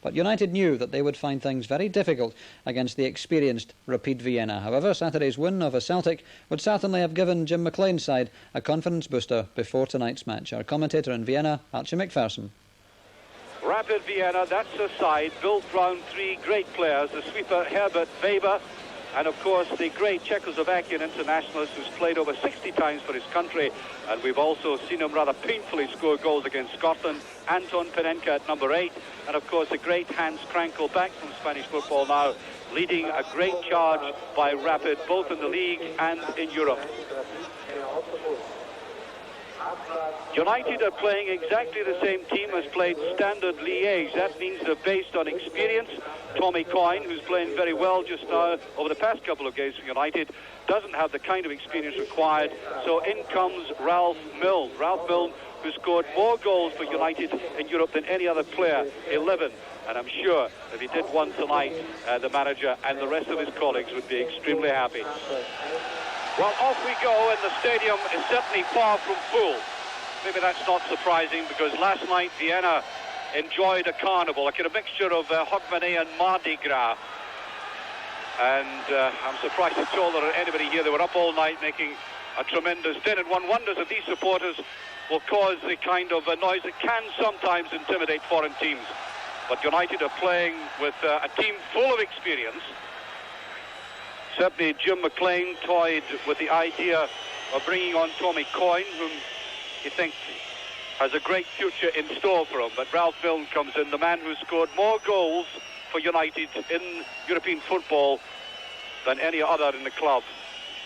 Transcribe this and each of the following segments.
but United knew that they would find things very difficult against the experienced Rapid Vienna. However, Saturday's win over Celtic would certainly have given Jim McLean's side a confidence booster before tonight's match. Our commentator in Vienna, Archie McPherson. Rapid Vienna, that's a side built round three great players, the sweeper Herbert Weber, and of course the great Czechoslovakian internationalist who's played over 60 times for his country, and we've also seen him rather painfully score goals against Scotland, Anton Panenka at number 8, and of course the great Hans Krankel, back from Spanish football now, leading a great charge by Rapid both in the league and in Europe. United are playing exactly the same team as played Standard Liège. That means they're based on experience. Tommy Coyne, who's playing very well just now over the past couple of games for United, doesn't have the kind of experience required. So in comes Ralph Milne. Ralph Milne, who scored more goals for United in Europe than any other player, 11. And I'm sure if he did one tonight, the manager and the rest of his colleagues would be extremely happy. Well, off we go, and the stadium is certainly far from full. Maybe that's not surprising, because last night Vienna enjoyed a carnival, like a mixture of Hogmanay and Mardi Gras. And I'm surprised at all there are anybody here. They were up all night making a tremendous din, and one wonders if these supporters will cause the kind of noise that can sometimes intimidate foreign teams. But United are playing with a team full of experience. Certainly Jim McLean toyed with the idea of bringing on Tommy Coyne, whom he thinks has a great future in store for him. But Ralph Milne comes in, the man who scored more goals for United in European football than any other in the club.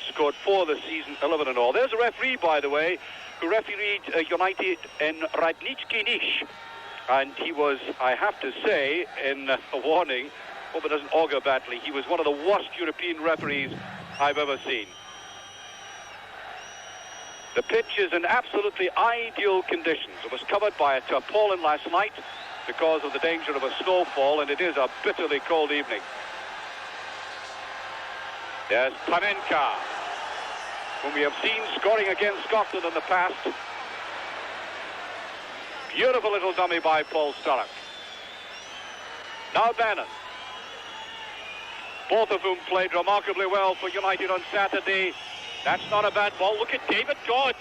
Scored 4 this season, 11 in all. There's a referee, by the way, who refereed United in Radnički Niš. And he was, I have to say, in a warning, hope it doesn't augur badly, he was one of the worst European referees I've ever seen. The pitch is in absolutely ideal conditions. It was covered by a tarpaulin last night because of the danger of a snowfall, and it is a bitterly cold evening. There's Panenka, whom we have seen scoring against Scotland in the past. Beautiful little dummy by Paul Sturrock. Now Bannon. Both of whom played remarkably well for United on Saturday. That's not a bad ball. Look at David Dodds.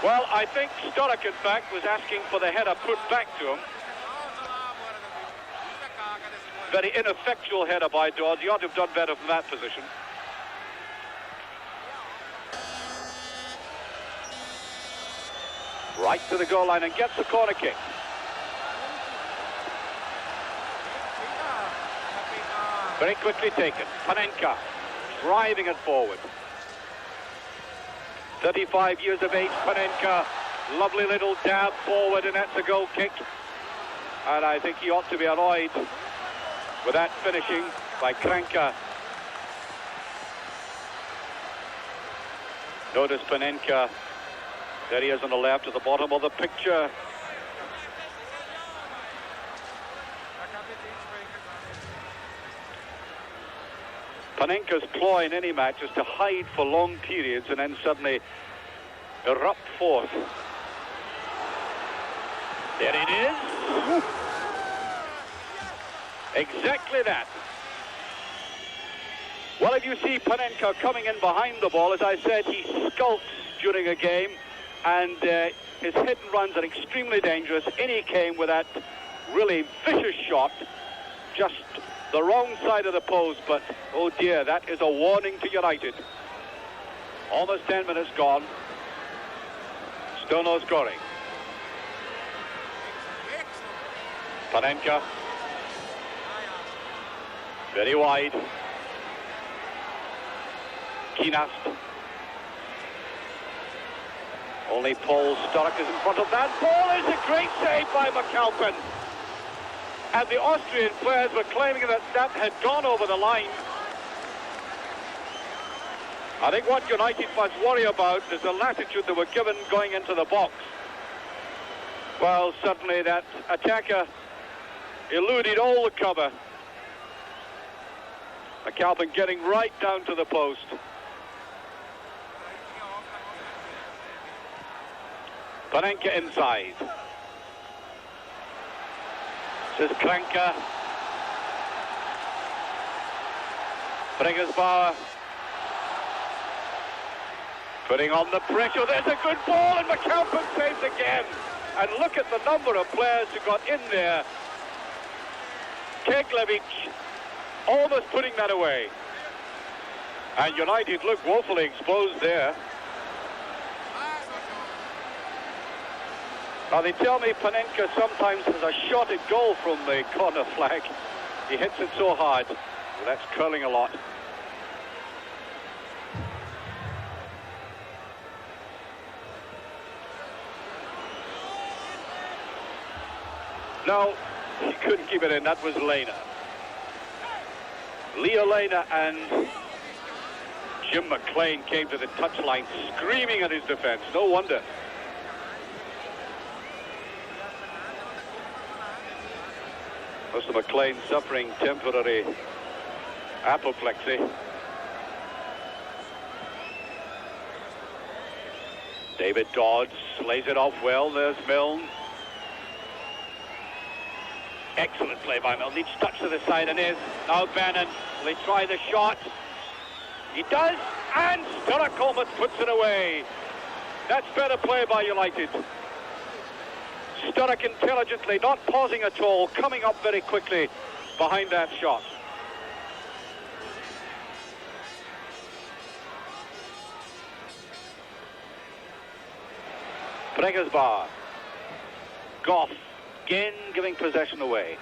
Well, I think Sturrock, in fact, was asking for the header put back to him. Very ineffectual header by Dodds. He ought to have done better from that position. Right to the goal line and gets the corner kick. Very quickly taken. Panenka driving it forward. 35 years of age, Panenka. Lovely little dab forward, and that's a goal kick. And I think he ought to be annoyed with that finishing by Kranka. Notice Panenka. There he is on the left at the bottom of the picture. Panenka's ploy in any match is to hide for long periods and then suddenly erupt forth. There it is. Exactly that. Well, if you see Panenka coming in behind the ball, as I said, he skulks during a game, and his hit and runs are extremely dangerous. In he came with that really vicious shot, just the wrong side of the post, but oh dear, that is a warning to United. Almost 10 minutes gone. Still no scoring. Panenka. Very wide. Kinast. Only Paul Sturrock is in front of that. Ball is a great save by McAlpin. And the Austrian players were claiming that that had gone over the line. I think what United must worry about is the latitude they were given going into the box. Well, suddenly that attacker eluded all the cover. McAlpin getting right down to the post. Panenka inside. This is Kranke. Briggersbauer putting on the pressure. There's a good ball, and McAlpin saves again. And look at the number of players who got in there. Keglevic almost putting that away. And United look woefully exposed there. Now they tell me Panenka sometimes has a shot at goal from the corner flag. He hits it so hard. Well, that's curling a lot. No, he couldn't keep it in. That was Lehner. Leo Lehner and Jim McLean came to the touchline screaming at his defense. No wonder. Mr. McLean suffering temporary apoplexy. David Dodds lays it off well. There's Milne. Excellent play by Milne. Each touch to the side, and is now Bannon. Will he try the shot? He does, and Sturrock Coleman puts it away. That's better play by United. Sturrock intelligently, not pausing at all, coming up very quickly behind that shot. Briggersbauer. Goff again giving possession away.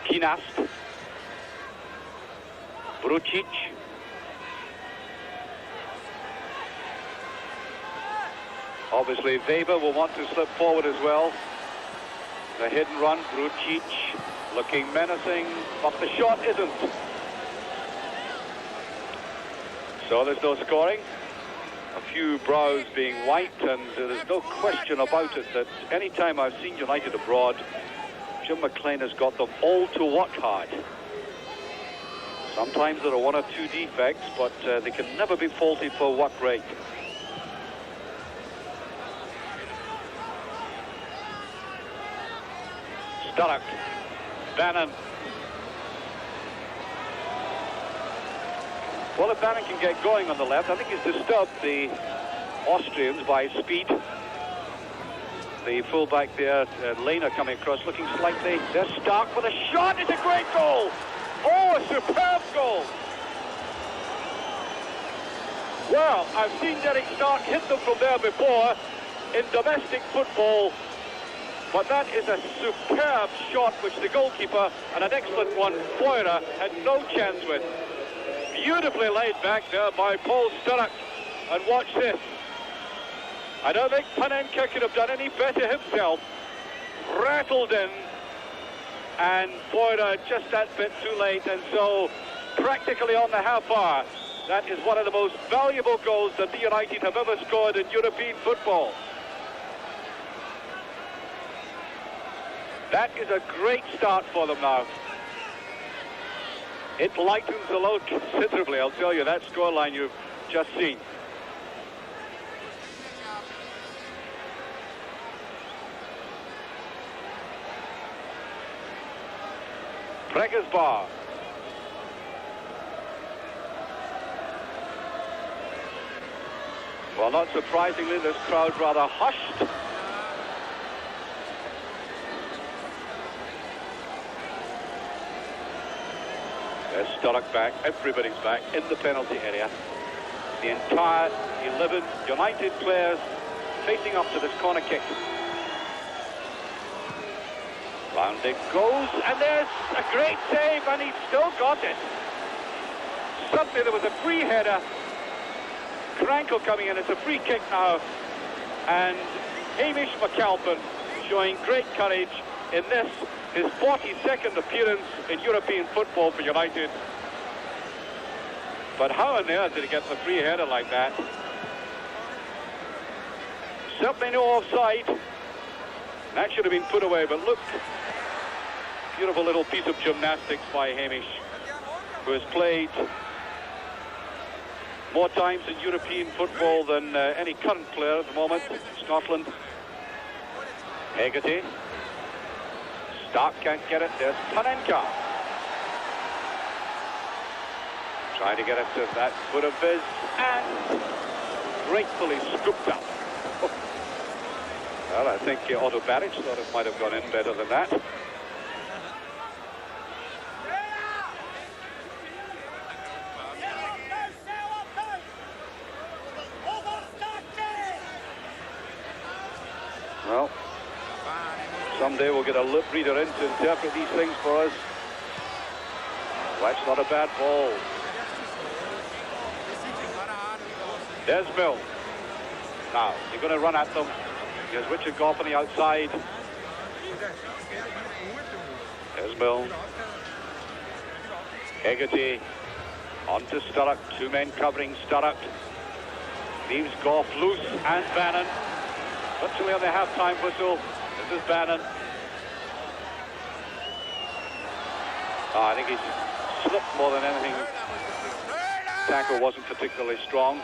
Kinast. Brucic. Obviously Weber will want to slip forward as well. The hit and run, Brucic looking menacing, but the shot isn't. So there's no scoring. A few brows being wiped, and there's no question about it that any time I've seen United abroad, Jim McLean has got them all to work hard. Sometimes there are one or two defects, but they can never be faulted for work rate. Sturrock, Bannon. Well, if Bannon can get going on the left, I think he's disturbed the Austrians by speed. The fullback there, Lehner coming across, looking slightly. There's Stark with a shot. It's a great goal. Oh, a superb goal. Well, I've seen Derek Stark hit them from there before in domestic football. But that is a superb shot which the goalkeeper, and an excellent one, Feurer, had no chance with. Beautifully laid back there by Paul Sturrock. And watch this. I don't think Panenka could have done any better himself. Rattled in, and Feurer just that bit too late, and so practically on the half hour. That is one of the most valuable goals that the United have ever scored in European football. That is a great start for them now. It lightens the load considerably, I'll tell you, that scoreline you've just seen. Briggersbauer. Well, not surprisingly, this crowd rather hushed. There's Sturrock back, everybody's back in the penalty area. The entire 11 United players facing up to this corner kick. Round it goes, and there's a great save, and he's still got it. Suddenly there was a free header. Krankel coming in, it's a free kick now. And Hamish McAlpin showing great courage in this, his 42nd appearance in European football for United. But how on earth did he get the free header like that? Certainly no offside. That should have been put away, but look. Beautiful little piece of gymnastics by Hamish, who has played more times in European football than any current player at the moment. Scotland. Hegarty. Stark can't get it. There's Panenka. Trying to get it to that foot of his, and gratefully scooped up. Well, I think Otto Baric thought it might have gone in better than that. Well, someday we'll get a lip reader in to interpret these things for us. Well, that's not a bad ball. There's Mill. Now, they're going to run at them. Here's Richard Goff on the outside. There's Mill. Hegarty on to Sturrock. Two men covering Sturrock. Leaves Goff loose, and Bannon. Virtually on the half-time whistle. This is Bannon. I think he's slipped more than anything. Tackle wasn't particularly strong.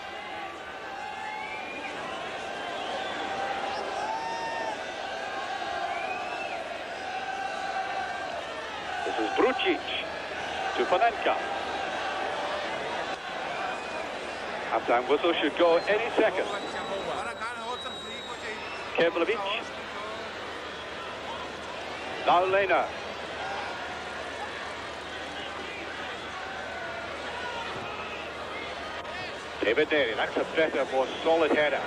This is Brucic to Panenka. Half-time whistle should go any second. Kevlovic. Now Lena. David Derry, that's a better, more solid header.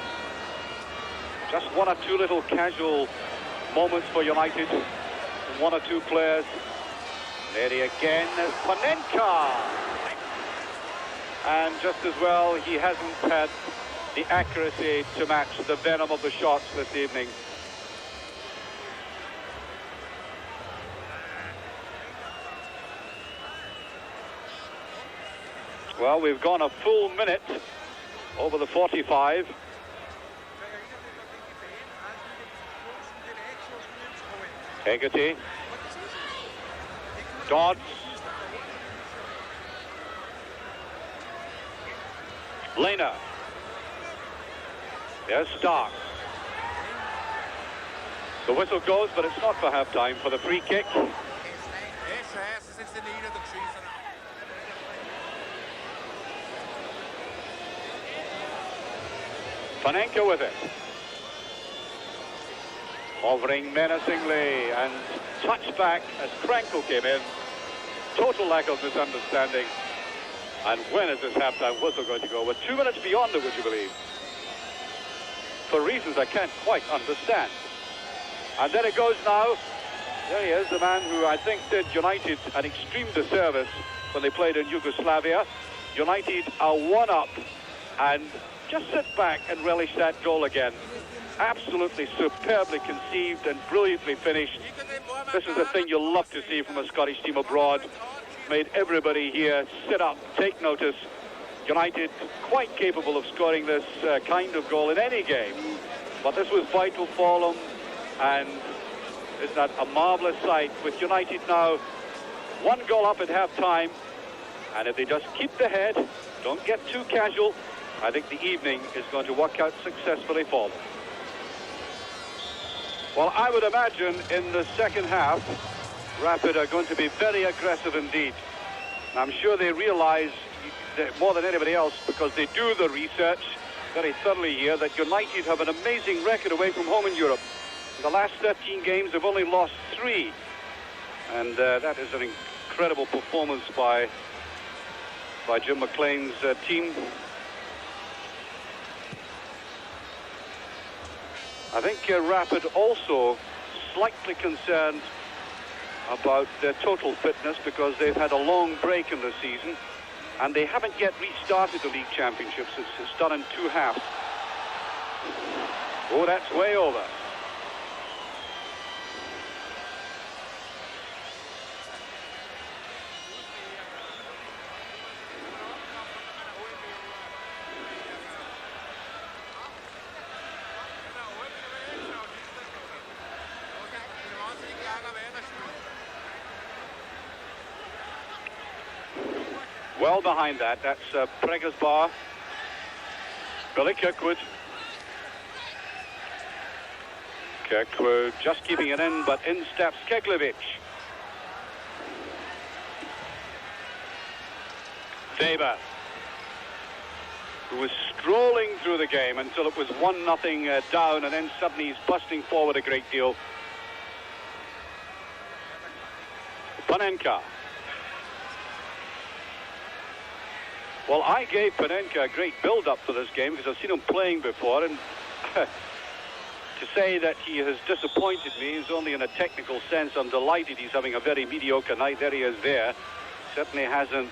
Just one or two little casual moments for United. One or two players. Derry again as Panenka. And just as well, he hasn't had the accuracy to match the venom of the shots this evening. Well, we've gone a full minute over the 45. Hegarty. Dodds. Lena. There's Stark. The whistle goes, but it's not for half-time for the free kick. Panenka with it. Hovering menacingly and touched back as Krenkel came in. Total lack of misunderstanding. And when is this half-time whistle going to go? We're 2 minutes beyond it, would you believe? For reasons I can't quite understand. And then it goes now. There he is, the man who I think did United an extreme disservice when they played in Yugoslavia. United are one up, and just sit back and relish that goal again. Absolutely superbly conceived and brilliantly finished. This is the thing you'll love to see from a Scottish team abroad. Made everybody here sit up, take notice. United quite capable of scoring this kind of goal in any game. But this was vital for them, and isn't that a marvellous sight with United now one goal up at half-time, and if they just keep the head, don't get too casual, I think the evening is going to work out successfully for them. Well, I would imagine in the second half, Rapid are going to be very aggressive indeed. I'm sure they realise that more than anybody else, because they do the research very thoroughly here, that United have an amazing record away from home in Europe. In the last 13 games, they've only lost 3. And that is an incredible performance by Jim McLean's team. I think Rapid also slightly concerned about their total fitness, because they've had a long break in the season and they haven't yet restarted the league championships. It's done in 2 halves. Oh, that's way over. Well behind that, that's Pregersbar Billy Kirkwood. Kirkwood just keeping it in, but in steps Keglevic. Weber, who was strolling through the game until it was 1-0 down, and then suddenly he's busting forward a great deal. Panenka. Well, I gave Panenka a great build-up for this game because I've seen him playing before, and to say that he has disappointed me is only in a technical sense. I'm delighted he's having a very mediocre night. There he is there. Certainly hasn't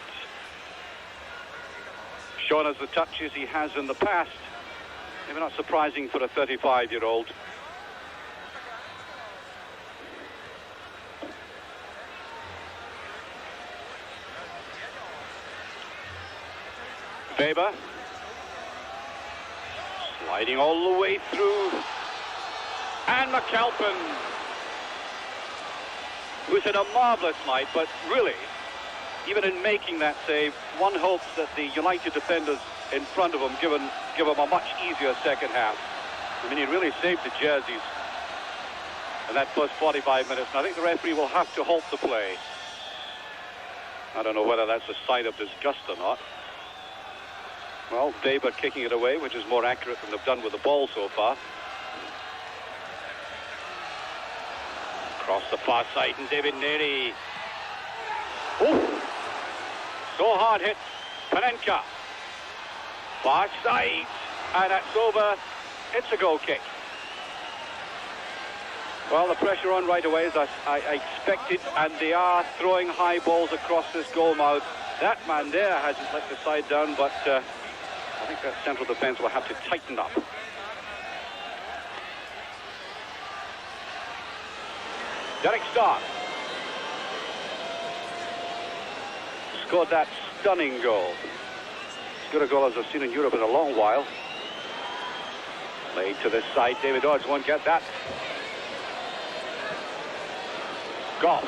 shown us the touches he has in the past. Maybe not surprising for a 35-year-old. Weber. Sliding all the way through. And McAlpin, who's had a marvellous night, but really, even in making that save, one hopes that the United defenders in front of him give him a much easier second half. I mean, he really saved the jerseys in that first 45 minutes, and I think the referee will have to halt the play. I don't know whether that's a sign of disgust or not. Well, Weber kicking it away, which is more accurate than they've done with the ball so far. Across the far side, and David Neri. Oh, so hard hit. Panenka. Far side, and that's over. It's a goal kick. Well, the pressure on right away, as I expected, and they are throwing high balls across this goal mouth. That man there hasn't let the side down, but I think that central defence will have to tighten up. Derek Stark scored that stunning goal. As good a goal as I've seen in Europe in a long while. Played to this side. David Dodds won't get that. Goff.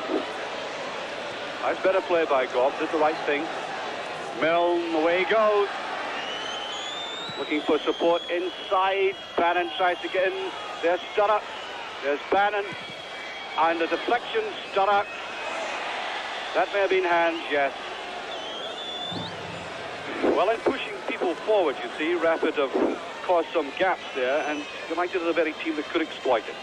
Nice better play by Goff. Did the right thing. Milne, away he goes. Looking for support inside. Bannon tries to get in. There's Sturrock. There's Bannon. And the deflection, Sturrock. That may have been hands, yes. Well, in pushing people forward, you see, Rapid have caused some gaps there, and United are the very team that could exploit it.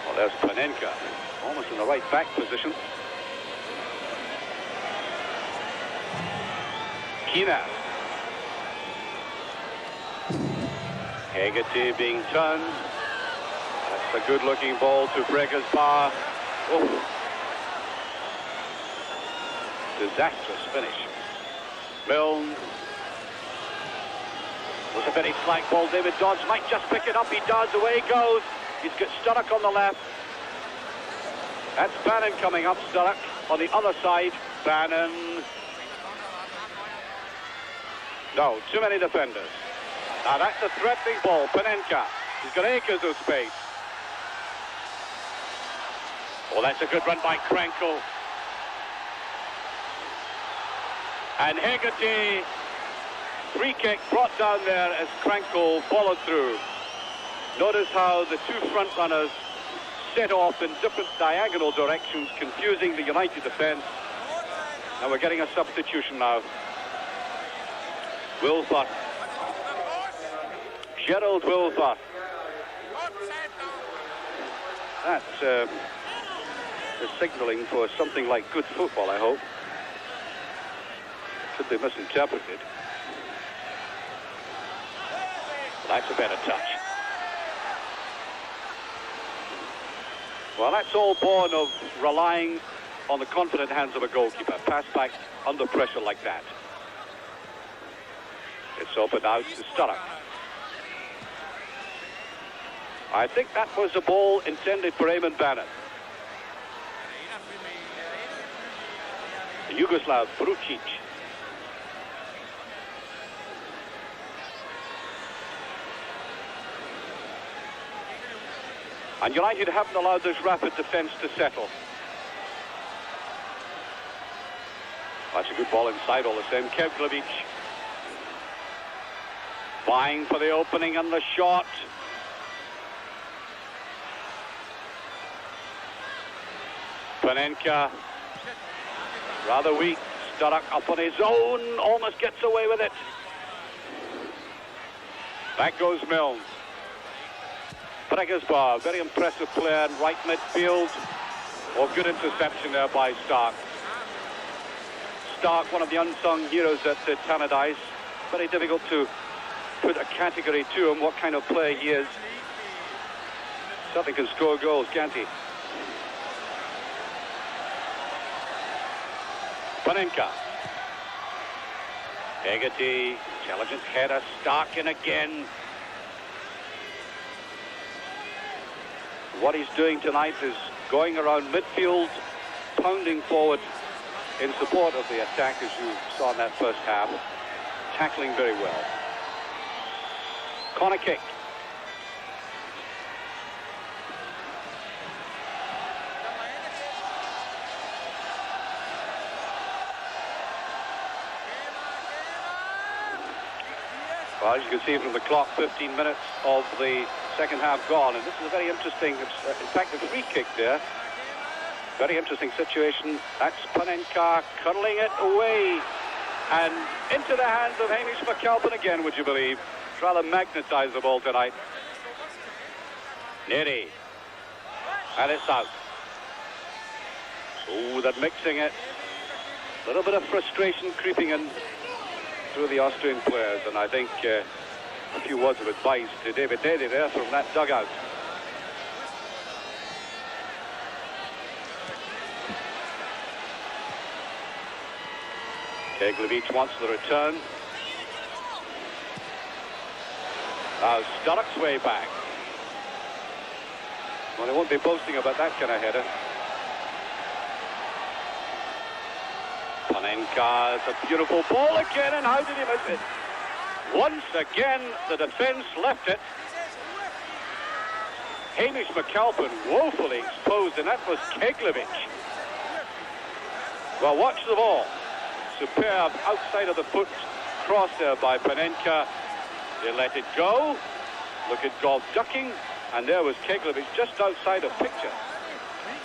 Well, there's Panenka, almost in the right back position. Keenan. Hegarty being turned. That's a good-looking ball to Breger's bar. Oh. Disastrous finish. Milne. Was a very slack ball. David Dodds might just pick it up. He does. Away he goes. He's got Sturrock on the left. That's Bannon coming up. Sturrock on the other side. Bannon. No, too many defenders. Now that's a threatening ball. Panenka. He's got acres of space. Oh, that's a good run by Krenkel. And Hegarty. Free kick brought down there as Krenkel followed through. Notice how the two front runners set off in different diagonal directions, confusing the United defence. And we're getting a substitution now. Wilfer. Gerald Wilfer. That's is signalling for something like good football, I hope. Could be misinterpreted. Well, that's a better touch. Well, that's all born of relying on the confident hands of a goalkeeper. Pass back under pressure like that. It's opened out to Sturrock. I think that was a ball intended for Eamon Bannon. Yugoslav Brucic. And United haven't allowed this rapid defence to settle. That's a good ball inside all the same. Kevglovic vying for the opening and the shot. Panenka rather weak. Sturrock up on his own, almost gets away with it. Back goes Milne. Bregesbar, very impressive player in right midfield. Oh, good interception there by Stark. Stark, one of the unsung heroes at Tannadice. Very difficult to put a category to him, what kind of player he is. Certainly can score goals, can't he? Panenka. Hegarty, intelligent header, Stark in again. What he's doing tonight is going around midfield, pounding forward in support of the attack, as you saw in that first half, tackling very well. Corner kick. Well, as you can see from the clock, 15 minutes of the second half gone, and this is a very interesting, in fact, a free kick there. Very interesting situation. That's Panenka curling it away and into the hands of Hamish McAlpin again, would you believe? Rather magnetised the ball tonight. Neri. And it's out. Oh, they're mixing it. A little bit of frustration creeping in through the Austrian players, and I think a few words of advice to David Neri there from that dugout. Keglevic wants the return. Now Sturrock's way back. Well, they won't be boasting about that kind of header. Panenka, it's a beautiful ball again, and how did he miss it? Once again, the defence left it. Hamish McAlpin woefully exposed, and that was Keglevic. Well, watch the ball. Superb outside of the foot cross there by Panenka. They let it go. Look at Gold ducking, and there was Keglevic just outside of picture.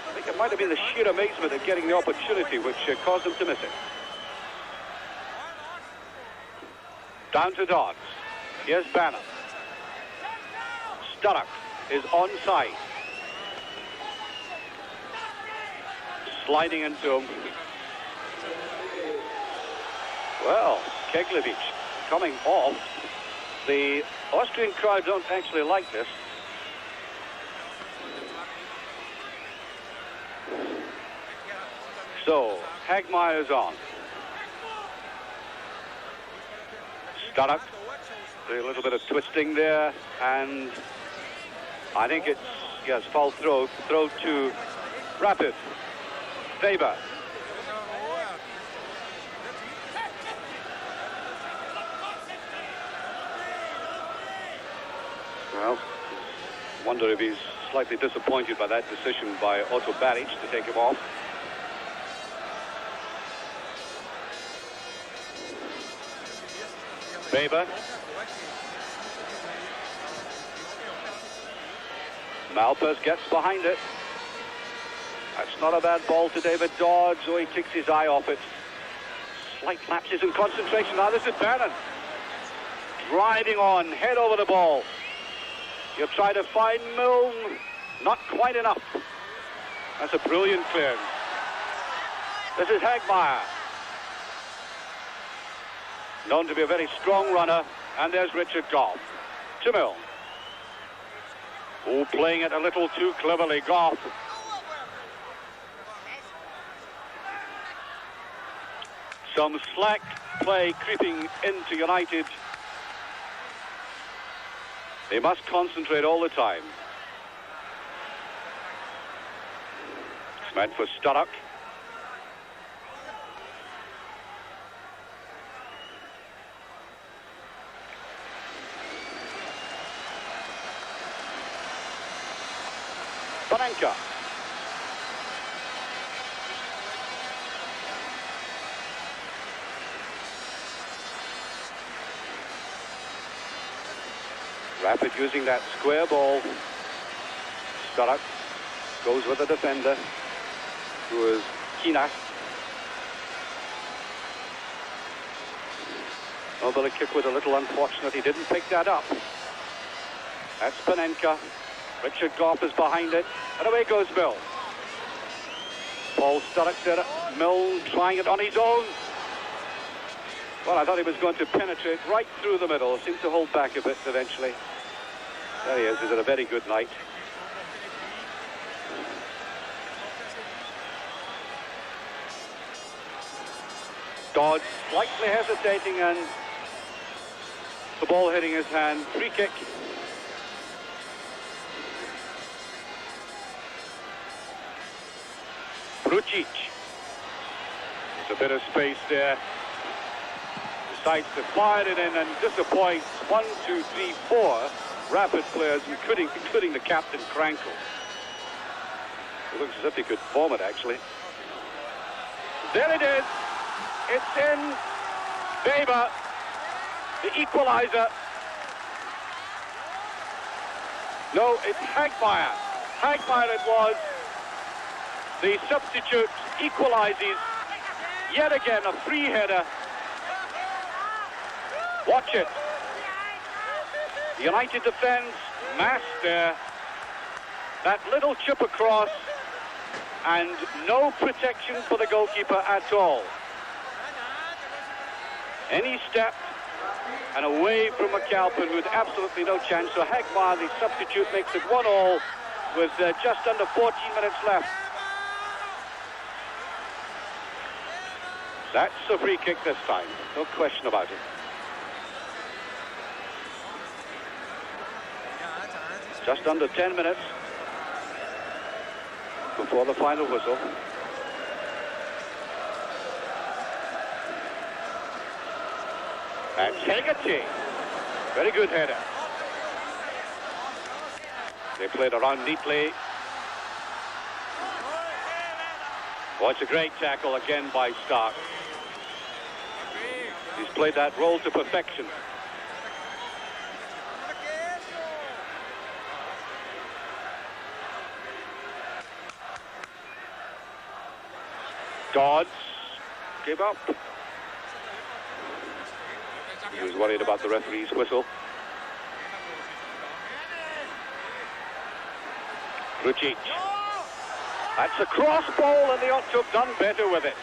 I think it might have been the sheer amazement of getting the opportunity which caused him to miss it. Down to Dodds. Here's Bannon. Sturrock is onside. Sliding into him. Well, Keglevic coming off. The Austrian crowd don't actually like this. So, Hagmeyer's on. Sturrock, a little bit of twisting there, and I think it's, yes, foul throw to Rapid. Weber. Well, wonder if he's slightly disappointed by that decision by Otto Baric to take him off. Weber. Malpas gets behind it. That's not a bad ball to David Dodds. Oh, he takes his eye off it. Slight lapses in concentration. Now this is Bannon. Driving on, head over the ball. He'll try to find Milne. Not quite enough. That's a brilliant clearance. This is Hagmeyer. Known to be a very strong runner. And there's Richard Goff. To Milne. Oh, playing it a little too cleverly, Goff. Some slack play creeping into United. They must concentrate all the time. It's meant for Sturrock. Panenka. Rapid using that square ball. Starak goes with the defender, who is Kina. Nobel kick was a little unfortunate. He didn't pick that up. That's Panenka. Richard Goff is behind it. And away goes Mill. Paul Starak there. Mill trying it on his own. Well, I thought he was going to penetrate right through the middle. Seemed to hold back a bit eventually. There he is. He's had a very good night. Dodds slightly hesitating and the ball hitting his hand. Free kick. Brucic. There's a bit of space there. Decides to fire it in and disappoints 1, 2, 3, 4 Rapid players, including the captain, Krankel. It looks as if he could form it, actually. There it is. It's in. Weber, the equalizer. No, it's Hagmeyer. Hagmeyer it was. The substitute equalizes. Yet again, a free header. Watch it. The United defence massed there. That little chip across and no protection for the goalkeeper at all. Any step and away from McAlpin with absolutely no chance. So Hagmeyer, the substitute, makes it 1-1 with just under 14 minutes left. That's a free kick this time, no question about it. Just under 10 minutes before the final whistle. And Hegarty, very good header. They played around neatly. Oh, it's a great tackle again by Stark. He's played that role to perfection. Dodds gave up. He was worried about the referee's whistle. Brucic. That's a cross ball and they ought to have done better with it.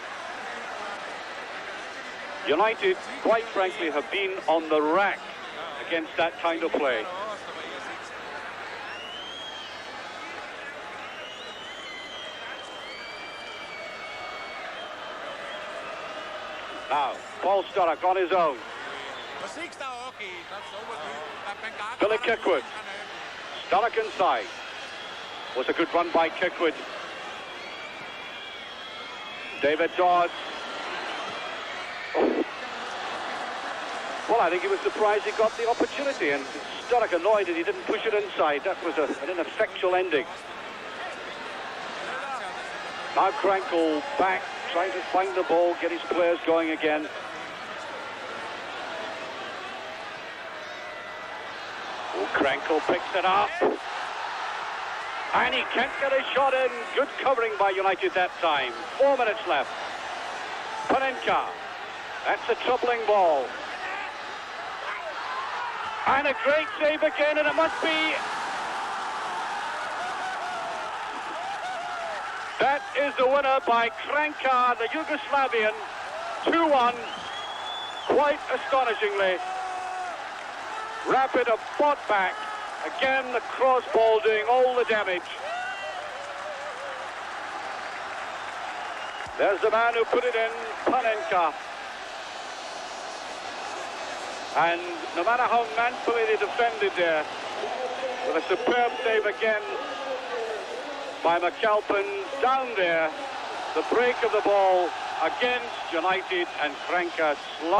United, quite frankly, have been on the rack against that kind of play. Now, Paul Starak on his own. Billy Kirkwood. Starak inside. Was a good run by Kirkwood. David Dodds. Oh. Well, I think he was surprised he got the opportunity, and Starak annoyed that he didn't push it inside. That was an ineffectual ending. Now Krankel back, trying to find the ball, get his players going again. Oh, Krankel picks it up. And he can't get a shot in. Good covering by United that time. 4 minutes left. Panenka. That's a troubling ball. And a great save again, and it must be. That is the winner by Kranka, the Yugoslavian. 2-1. Quite astonishingly. Rapid have fought back. Again, the cross ball doing all the damage. There's the man who put it in, Panenka. And no matter how manfully they defended there, with a superb save again by McAlpin down there, the break of the ball against United, and Kranka